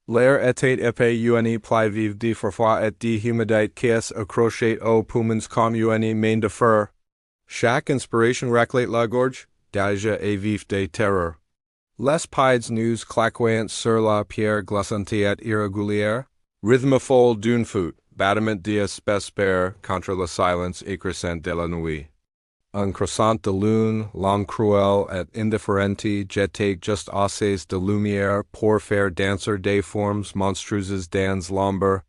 L'air était épais une pli vive de forfois et de humidite qui accrochait aux poumons comme une main de fer. Chaque inspiration raclait la gorge, déjà et vif de terreur. Les pieds nous claquant sur la pierre glissante et irrégulière, rythme folle d'une foot, battement d'espère contre le silence écrasant de la nuit. Un croissant de lune, l'homme cruel et indifférente jetait just assez de lumière pour faire danser des formes monstrueuses dans l'ombre.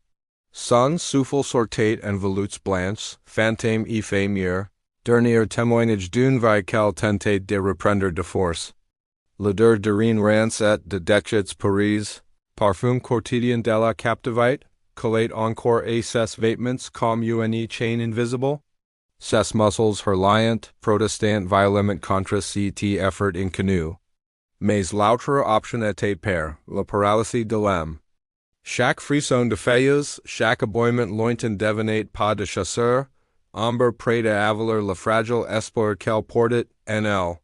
Son souffle sortait en volutes blanches, fantôme éphémère, dernier témoignage d'une vie qu'elle tentait de reprendre de force. L'odeur de rien rance et de déchets pourris, parfum quotidien de la captivite, collate encore à ses vêtements comme une chaîne invisible. Ses muscles reliant, protestant violemment contre cet effort inconnu. Mais l'autre option était père, la paralysie de l'âme. Chaque frisson de feuilles, chaque aboiement lointain devenait pas de chasseur, ombre près d'avaler le fragile espoir qu'elle portait en elle.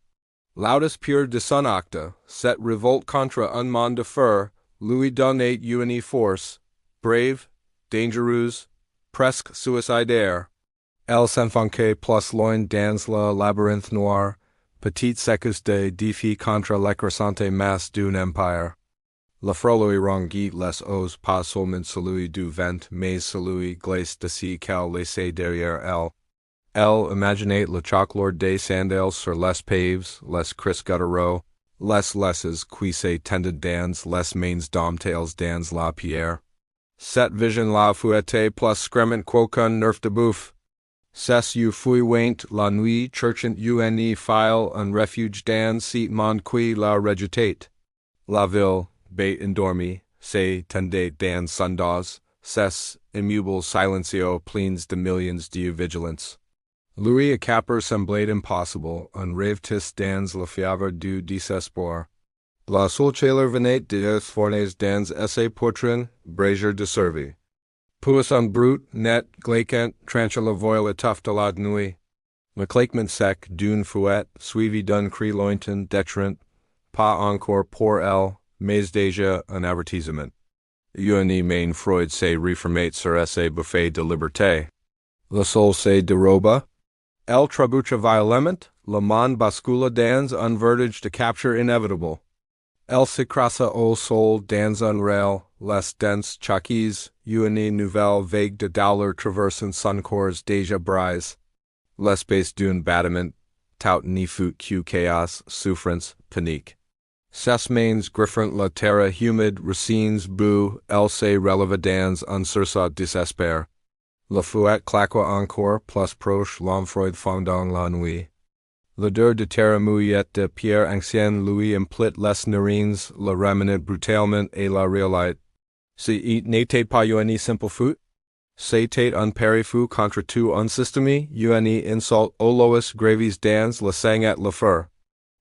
L'audace pure de son acte, cette révolte contre un monde de fer, lui donnait une force, brave, dangereuse, presque suicidaire. Elle s'enfonçait plus loin dans le labyrinthe noir, petite secousse de défi contre l'écrasante masse d'un empire. Le frôle rongi les os pas seulement celui du vent, mais celui glacé de ce qu'elle laissait derrière elle. Elle imaginait le chocolore des sandales sur les paves, les cris gutturaux, les laisses qui se tendaient dans les mains domptales dans la pierre. Cette vision-là fut plus scrément qu'aucun nerf de boeuf. Ces you fuyant la nuit, cherchant une file un refuge dans cet monde qui la rejetait. La ville, bête endormie, se tendait dans son dos, ces immuables silencieux pleins de millions de vigilance. Lui échapper semblait impossible, un rêve-tis dans la fièvre du désespoir. La seule chaleur venait des fournées dans ses poitrines, brazier de survie. Puis un brute, net, glaquant, trancha la voile étoffe de la nuit. Le claquement sec d'une fouette, suivi d'un cri lointain, déchirant, pas encore pour elle, mais déjà un avertissement. Une main Freud se reformait sur ses buffets de liberté. Le sol se déroba. Elle trébucha violemment, le monde bascula dans un vertige de capture inévitable. Elle s'écrasa au sol dans un rail, les dents choquées, une nouvelle vague de douleur traversant son corps déjà brise. L'espace d'un battement, tout ni fut que chaos, souffrance, panique. Ses mains griffant la terre humide, racines, boue, elle se releva dans un sursaut désespoir. La fouette claqua encore, plus proche, l'omfroid fondant la nuit. L'odeur de terre mouillette de pierre ancienne lui implit les narines, la ramenait brutalement et la réalite. Si n'était pas une simple foot? C'était un pari fou contre tout un système, une insult aux lois gravies dans le sang et le fer.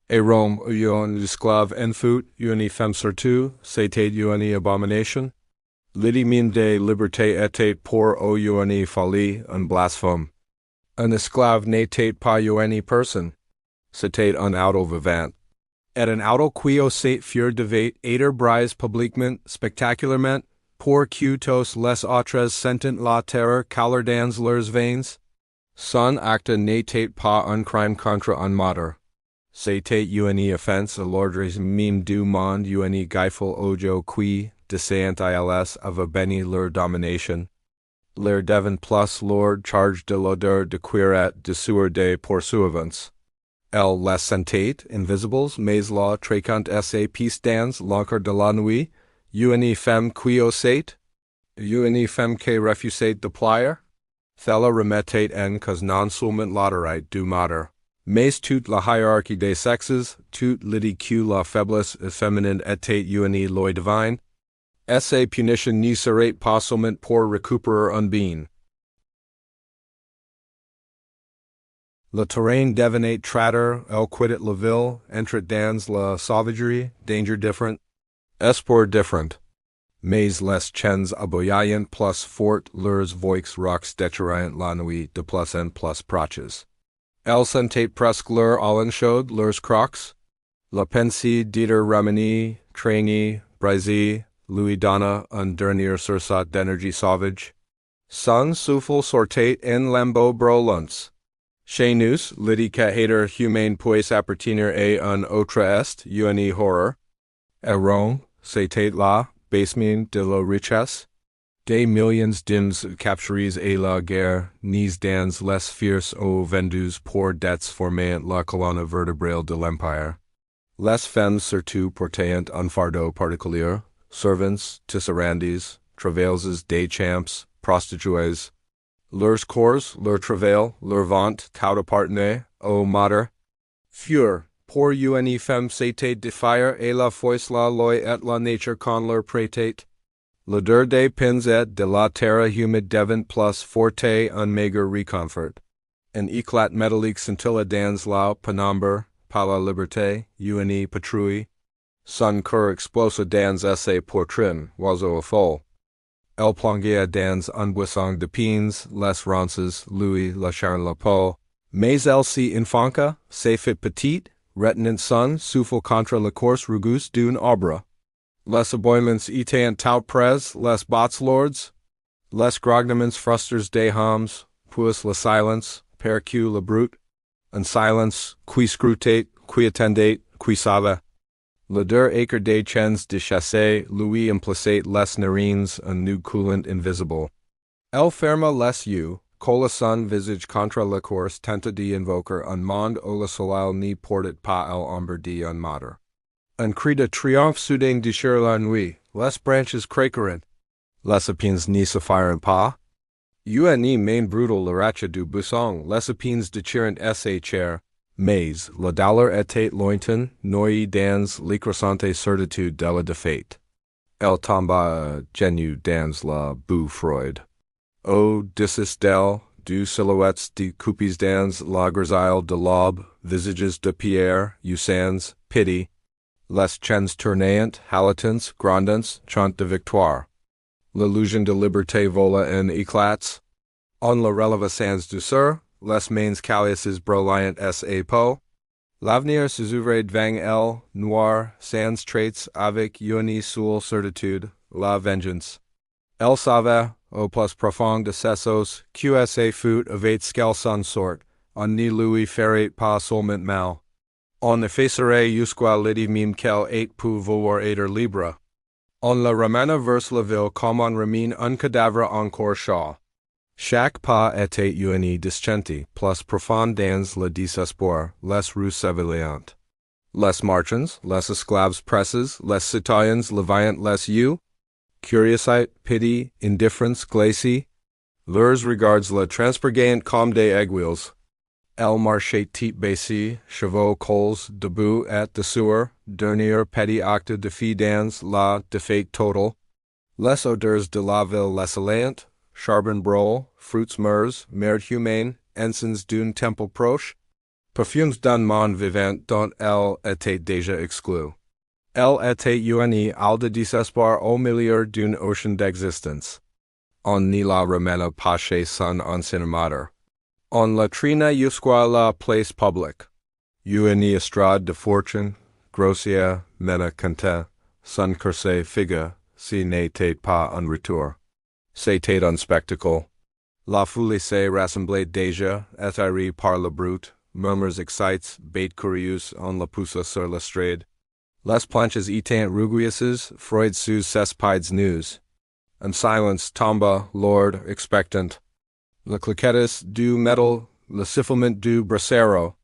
Et Rome, un esclave en foot, une femme surtout, c'était une abomination. L'idée même de liberté était pour une folie, un blasphème. Un esclave n'était pas une personne. C'était un auto vivant. Et un auto qui osait fur devait être brise publiquement, spectaculairement, pour que tous les autres sentent la terreur couler dans leurs veins. Son acte n'était pas un crime contre un martyr. C'était une offense à l'ordre même du monde, une gifle ojo qui, descent à ls, avait béni leur domination. Leur devint plus lourd charge de l'odeur de cuir et de sueur de poursuivants. Elle les sentait, invisibles, mais la tréquante essaie piste dans l'encre de la nuit, une femme qui osait, une femme qui refusait de plaire. Thella remettait en cause non seulement l'autorité du martyr, mais toute la hiérarchie des sexes, toute l'idée que la faiblesse féminine était une loi divine. Essa punition ne serait pas seulement pour récupérer un bien. Le terrain devenait traître, elle quittait la ville, entrait dans la sauvagerie, danger different, espoir different. Mais les chaînes aboyaient plus fort, leurs voix rocks déchirant la nuit de plus en plus proches. Elle sentait presque leur allen chaude, leurs crocs. La pensée d'être ramenée, traînée, brisée, Louis Donna un dernier sursaut d'énergie sauvage. Sun souffle sortait en lambeau brûlants. Chez nous, l'idée hater humaine puisse appartenir à un autre est, une horreur. Erron, c'était la basement de la richesse. Des millions d'hommes capturés à la guerre, ni dans les fierces aux vendus pour dettes formant la colonne vertébrale de l'empire. Les femmes surtout portant un fardeau particulier, servants, tisserandes, travailleuses des champs, prostituées. Leurs corps, leur travail, leur vente, tout appartenait au maître. Furent, pour une femme c'était de faire et la force la loi et la nature qu'on leur prêtait. L'odeur des pins et de la terre humide devint plus forte un maigre réconfort. Un éclat métallique scintilla dans la pénombre, par la liberté, une patrouille. Son cœur explose dans ses poitrines, oiseau à folle. Elle plongeait dans un buisson de pins, les ronces, lui la chair la peau. Mais elle s'y enfonça, se fit petite, retenant son souffle contre la course rugueuse d'un arbre. Les aboiements étaient tout près, les bots lords, les grognements frusters des hommes, puis le silence, percu le brute, un silence, qui scrutait, qui attendait, qui savait. Le dur acre des chaînes de chasse, lui implicate les narines, un nu coulant invisible. Elle ferma les yeux, colla son visage contre la course, tenta d'invoquer un monde où le soleil n'y portait pas l'ombre d'un mater. Un cri de triomphe soudain déchira la nuit, les branches craquèrent. Les épines n'y se firent pas. Une main brutal l'arracha du buisson, les épines déchirant sa chair. Mais, la douleur était lointaine, noyée dans l'écrasante certitude de la défaite. Elle tomba genoux dans la boue froide. Oh, dessus d'elle, deux silhouettes découpées dans la grisaille de l'aube, visages de pierre, usans, pity. Les chaînes tournantes, haletants, grondants, chant de victoire. L'illusion de liberté vola en éclats. On la releva sans douceur, les mains calices brillantes sa peau. L'avenir se ouvrait devant elle, noir, sans traits, avec une seule certitude, la vengeance. Elle savait, au plus profond de ses os, que sa faute avait quelle son sort, on ne lui ferait pas seulement mal. On effacerait jusqu'à l'idée même qu'elle ait pu vouloir être libre. On la ramena vers la ville comme on ramène un cadavre encore chaud. Chaque pas était une descente plus profonde dans le désespoir, les rues s'éveillant. Les marchands, les esclaves presses, les citoyens levaient les yeux. Curiosité, pity, indifference glacée. Leurs regards la transpurgaient comme des aiguilles. Elle marchait tête baissée, chevaux cols, debout et dessous, dernier petit acte de fi dans la défaite totale. Les odeurs de la ville l'assaillant, charbon brûlé, fruits mûrs, merde humaine, encens d'un temple proche, perfumes d'un monde vivant dont elle était déjà exclue. Elle était une al de désespoir au milieu d'un océan d'existence. On n'y la ramena pas chez son ancien maître. On la traîna jusqu'à la place publique. Une estrade de fortune, grossière, médicante, son cursé figue, si n'était pas un retour. C'était un spectacle. La foule se rassemblait déjà, attirée par le brute, murmures excites, bêtes curieuses, on la poussa sur l'estrade. Les planches étaient rugueuses, Freud sous ses pieds nus. Un silence tomba, lourd, expectant. Le cliquetis du métal, le sifflement du brasero.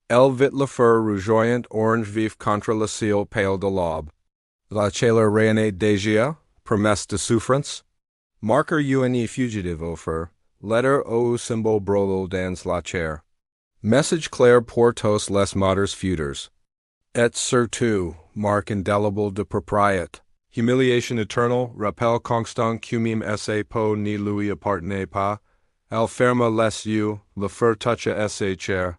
Elle vit le feu rougeoyant orange vif contre le ciel pale de l'aube. La chaleur rayonnait déjà, promesse de souffrance. Marquer une fugitive au feu, letter au symbole brûlé dans la chair. Message clair pour tous les martyrs futurs. Et surtout, marque indélébile de propriété. Humiliation éternelle, rappel constant que même sa peau ne lui appartenait pas. Elle ferma les yeux, le feu toucha sa chair.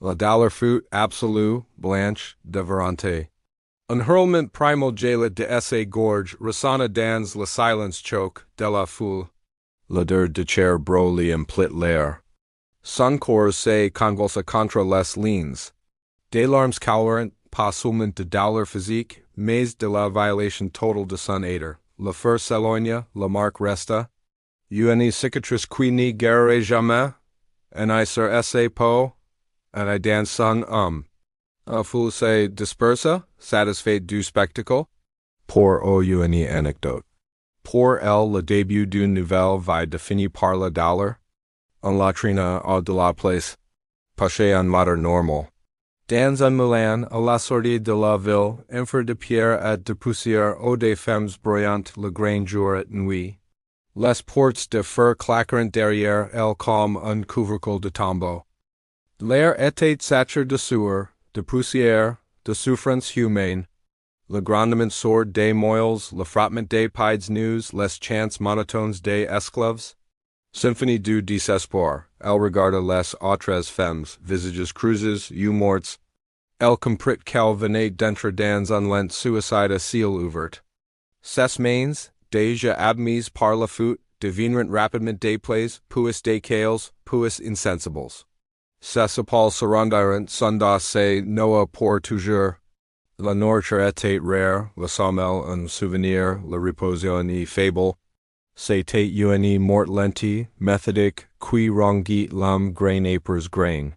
La douleur fut absolue, blanche, dévorante. Un hurlement primal jaillit de sa gorge ressonna dans le silence choke de la foule. L'odeur de chair brûlée emplit l'air. Son corps se convulsa contre les lignes. Des larmes calorantes, pas seulement de douleur physique, mais de la violation totale de son aider, le fer s'éloigne, la marque resta, une cicatrice qui n'y guérirait jamais, and I sur esse po, and I dans son a foule se dispersa, satisfait du spectacle, pour une anecdote. Pour elle le début d'une nouvelle va défini par le dollar, en latrina au de la place, paché en matter normal. Dans un moulin, à la sortie de la ville, infre de pierre et de poussière aux des femmes broyantes le grand jour et nuit. Les portes de fer claquèrent derrière elles comme un couvercle de tombeau. L'air était saturé de sueur, de poussière, de souffrance humaine. Le grondement sourd des moils, le frottement des pieds nus, les chants monotones des esclaves. Symphonie du désespoir, elle regarda les autres femmes, visages creuses, morts. Elle comprit qu'elle venait d'entrer dans un lent suicide à ciel ouvert. Ses mains, déjà abmises par la foot, devinrent rapidement des plaies, puis des cales, puis insensibles. Ses épaules se rendirent sans se noa pour toujours. La nourriture était rare, le sommeil un souvenir, la reposition faible. C'était une mort lente, méthodique, qui rongit l'âme grain après grain.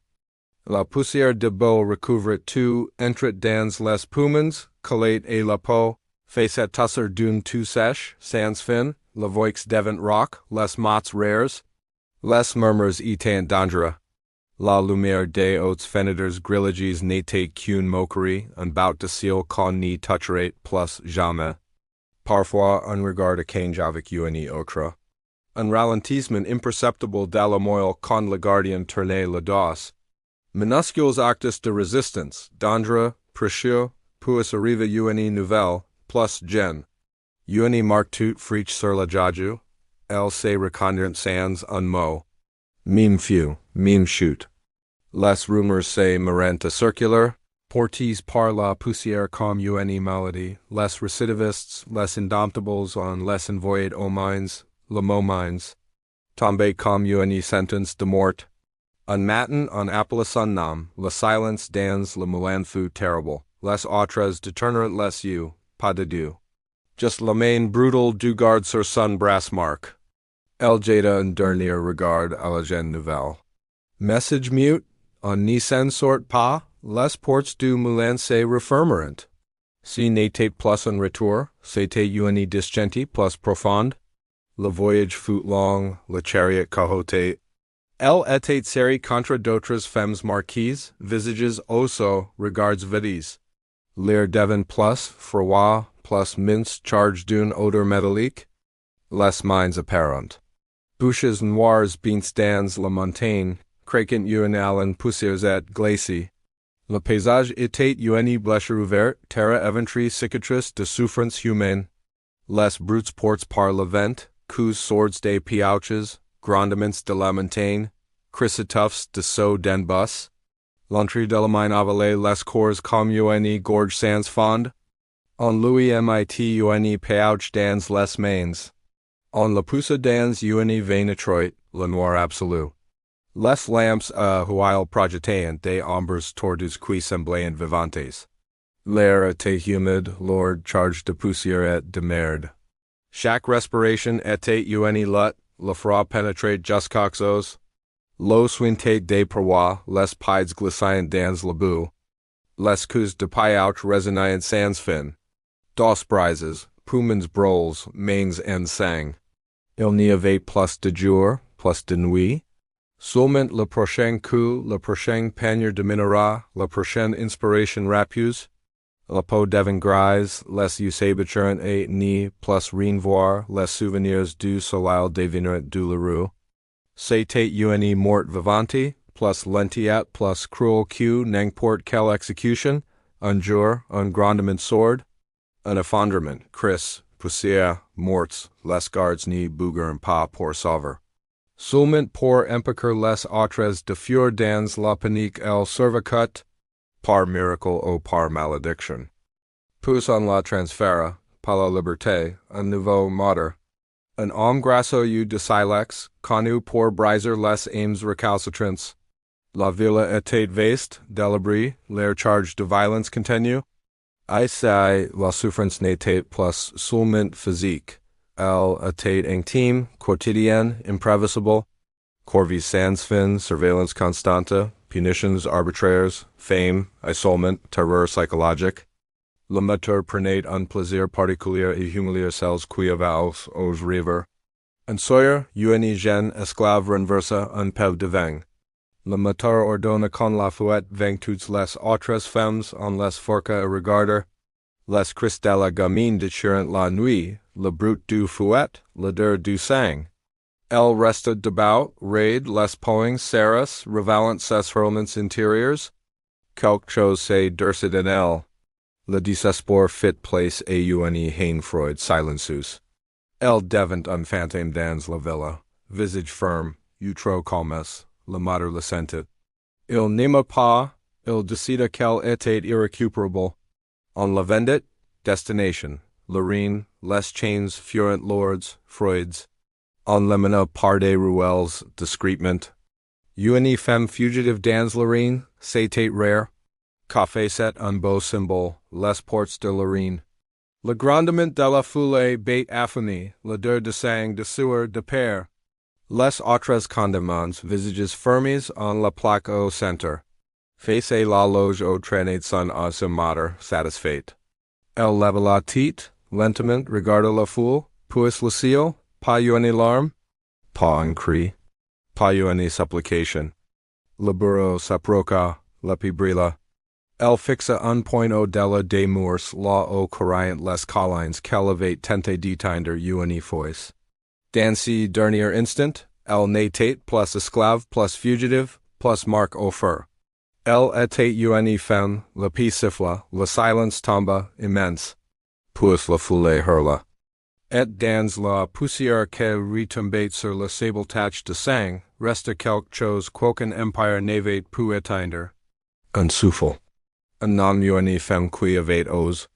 La poussière de beau recouvrait tout, entrait dans les poumons, collait et la peau, faisait tosser d'une tout sèche, sans fin, la voix devant rock, les mots rares, les murmures étaient dangereux. La lumière des hautes fenêtres grillagées n'était qu'une moquerie, un bout de ciel qu'on n'y toucherait plus jamais. Parfois, un regard échange avec une autre. Un ralentissement imperceptible de la moelle quand le gardien tournait le dos. Minuscules actes de résistance, dangereux, précieux, puis arrive une nouvelle, plus jeune. Une marque toute friche sur la joue, elle se reconnaît sans un mot. Mime few, mime shoot. Les rumeurs se mirent circular, portés par la poussière comme une maladie, les récidivistes, les indomptables on les envoyés aux mines, le mot mines, tombés comme une sentence de mort. Un matin on appela son nom, le silence dans le moulin fut terrible, les autres détournèrent les yeux, pas de Dieu. Just la main brutale du garde sur son brasse marque. Elle jeta un dernier regard à la jeune nouvelle. Message mute, on n'y s'en sort pas, les portes du moulin se refermeront. Si n'était plus un retour, c'était une descente plus profonde. Le voyage fut long, le chariot cahoté. Elle était serrée contre d'autres femmes marquises, visages osso, regards vides. L'air devint plus froid, plus mince charged d'une odeur métallique. Les mains apparentes. Bouches noires bint dans la montagne, craquant une allen poussières et glacée. Le paysage était une blessure ouverte, terre éventrie cicatrice de souffrance humaine. Les brutes portes par le vent, coups swords des piauches, grondements de la montagne, chrysotufs de saut den bus. L'entrée de la mine avalait les corps comme une gorge sans fond. On lui mit une piauche dans les mains. On la poussa dans une veine étroite, le noir absolu. Les lamps à huile projetaient des ombres tordues qui semblaient vivantes. L'air était humide, lourd, chargé de poussière et de merde. Chaque respiration était une lutte, le froid pénétrait jusqu'aux os. L'eau suintait des parois, les pieds glissaient dans la boue. Les coups de piauche résonnaient sans fin. Dos brises, poumons brûles, mains en sang. Il n'y avait plus de jour, plus de nuit. Seulement le prochain coup, le prochain panier diminuera, la prochaine inspiration rapuse. La peau devint grise, les yeux s'habituèrent et ni plus rien voir, les souvenirs du soleil devinrent douloureux. C'était une mort vivante, plus lentiette, plus cruel que n'importe quelle exécution, un jour, un grondement sourd, un effondrement, cris, poussière, morts, les gardes n'y bougèrent pas pour sauver. Seulement pour empêcher les autres de fuir dans la panique elle survécut, par miracle ou par malédiction. Puis on la transféra, par la liberté, un nouveau moteur. Un homme grasseux de silex, connu pour briser les aims recalcitrants. La ville était vaste, délibérée, l'air chargé de violence continue. Isai la souffrance n'était plus seulement physique. Elle était intime, quotidienne, imprévisible. Corvée sans fin, surveillance constante, punitions arbitraires, fame, isolement, terreur psychologique. Le moteur prenait un plaisir particulier et humilier celles qui avaient aux rêveurs. Un sawyer, une jeune esclave renversa un peu de vin. Le moteur ordonne qu'on la fouette ving toutes les autres femmes en les forca et regarder. Les cris de la gamine déchirant la nuit, le brut du fouet, l'odeur du sang. Elle resta debout, raide les poings serras, revalant ses hurlements intérieurs. Quelque chose se durcit en elle. Le désespoir fit place et une haine-froid silenceus. Elle devint un fantôme dans la villa, visage ferme, utro calmes, la mother le sentit. Il n'aima pas, il décida qu'elle était irrécupérable. On la vendit, destination, Lorraine, les chains furent lords, Freuds. On l'emmena par des ruelles, discrètement. Une femme fugitive dans Lorraine, c'était rare. Café set un beau symbole, les portes de Lorraine. Le grandement de la foule bait affiné, l'odeur de sang, de sueur, de père. Les autres condiments, visages fermes en la plaque au centre. Face la loge au traînée son à se mater, satisfait. Elle leva la tête, lentement, regarda la foule, puis le ciel, pas une larme, pas un cri, pas une supplication. Le bureau s'approcha, l'épée brilla. Elle fixa un point au-delà des murs, là au courant les collines qu'elle avait tenté d'éteindre une fois. Dans ce dernier instant, elle n'était plus esclave, plus fugitive, plus marque au feu. Elle était une femme, le pied siffla, le silence tomba, immense. Puis la foule hurla. Et dans la poussière qui retombait sur le sable tache de sang, resta quelque chose qu'aucun empire n'avait pu éteindre. Un souffle. Un nom une femme qui avait osé,